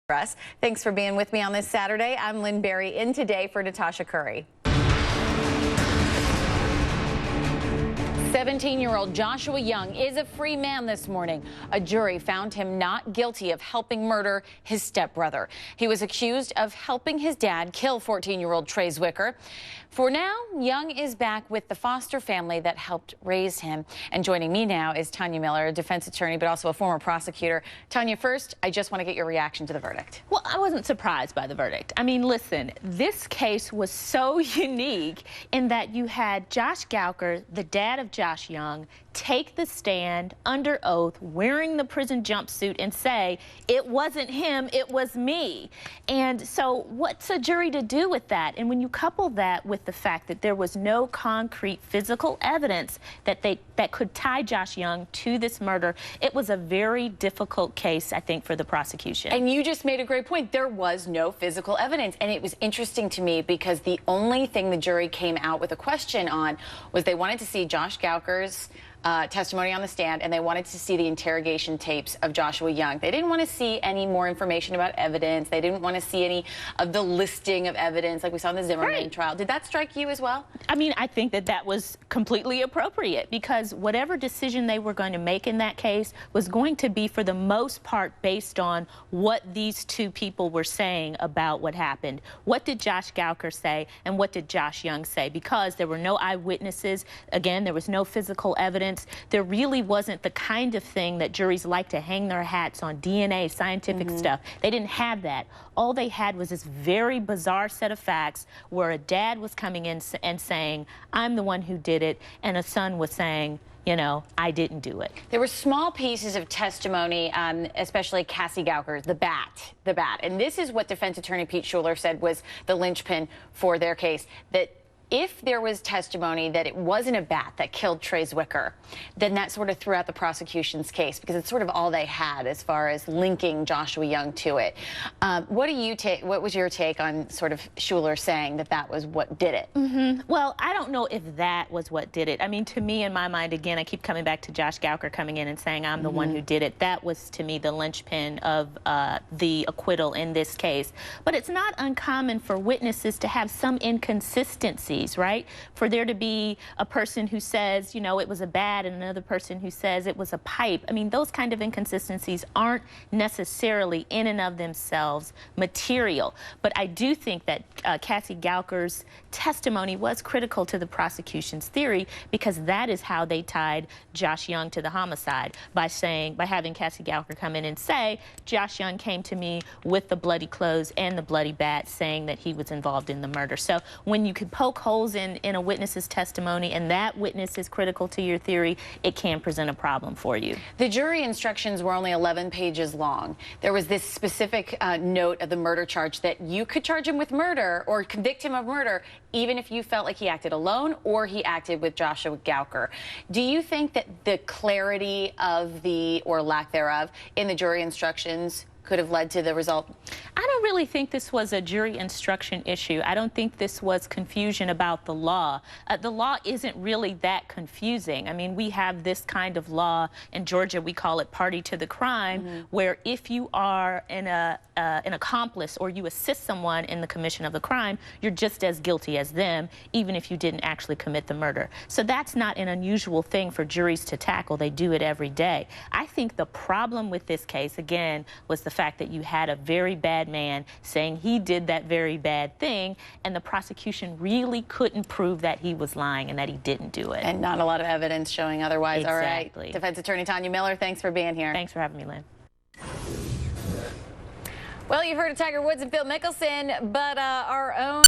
us. Thanks for being with me on this Saturday. I'm Lynn Berry, in today for Natasha Curry. 17-year-old Joshua Young is a free man this morning. A jury found him not guilty of helping murder his stepbrother. He was accused of helping his dad kill 14-year-old Trey Zwicker. For now, Young is back with the foster family that helped raise him. And joining me now is Tanya Miller, a defense attorney, but also a former prosecutor. Tanya, first, I just want to get your reaction to the verdict. Well, I wasn't surprised by the verdict. I mean, listen, this case was so unique in that you had Josh Gowker, the dad of Josh Young, take the stand under oath, wearing the prison jumpsuit, and say, it wasn't him, it was me. And so what's a jury to do with that? And when you couple that with the fact that there was no concrete physical evidence that could tie Josh Young to this murder, it was a very difficult case, I think, for the prosecution. And you just made a great point. There was no physical evidence. And it was interesting to me because the only thing the jury came out with a question on was they wanted to see Josh Gowker's testimony on the stand, and they wanted to see the interrogation tapes of Joshua Young. They didn't want to see any more information about evidence. They didn't want to see any of the listing of evidence like we saw in the Zimmerman trial. Did that strike you as well? I mean, I think that that was completely appropriate because whatever decision they were going to make in that case was going to be, for the most part, based on what these two people were saying about what happened. What did Josh Gowker say and what did Josh Young say? Because there were no eyewitnesses. Again, there was no physical evidence. There really wasn't the kind of thing that juries like to hang their hats on, DNA, scientific stuff. They didn't have that. All they had was this very bizarre set of facts where a dad was coming in and saying, I'm the one who did it, and a son was saying, you know, I didn't do it. There were small pieces of testimony, especially Cassie Gowker, the bat. And this is what defense attorney Pete Schueler said was the linchpin for their case, that if there was testimony that it wasn't a bat that killed Trey Zwicker, then that sort of threw out the prosecution's case because it's sort of all they had as far as linking Joshua Young to it. What was your take on sort of Schueler saying that that was what did it? Well, I don't know if that was what did it. I mean, to me, in my mind, again, I keep coming back to Josh Gowker coming in and saying I'm the one who did it. That was, to me, the linchpin of the acquittal in this case. But it's not uncommon for witnesses to have some inconsistency, right? For there to be a person who says, you know, it was a bat and another person who says it was a pipe. I mean, those kind of inconsistencies aren't necessarily in and of themselves material. But I do think that Cassie Gowker's testimony was critical to the prosecution's theory because that is how they tied Josh Young to the homicide, by having Cassie Gowker come in and say, Josh Young came to me with the bloody clothes and the bloody bat, saying that he was involved in the murder. So when you could poke holes in a witness's testimony and that witness is critical to your theory, it can present a problem for you. The jury instructions were only 11 pages long. There was this specific note of the murder charge that you could charge him with murder or convict him of murder even if you felt like he acted alone or he acted with Joshua Gowker. Do you think that the clarity of the, or lack thereof, in the jury instructions could have led to the result? I don't really think this was a jury instruction issue. I don't think this was confusion about the law. The law isn't really that confusing. I mean, we have this kind of law in Georgia, we call it party to the crime, where if you are an accomplice or you assist someone in the commission of the crime, you're just as guilty as them, even if you didn't actually commit the murder. So that's not an unusual thing for juries to tackle. They do it every day. I think the problem with this case, again, was the fact that you had a very bad man saying he did that very bad thing, and the prosecution really couldn't prove that he was lying and that he didn't do it. And not a lot of evidence showing otherwise. Exactly. All right. Defense attorney Tanya Miller, thanks for being here. Thanks for having me, Lynn. Well, you've heard of Tiger Woods and Phil Mickelson, but our own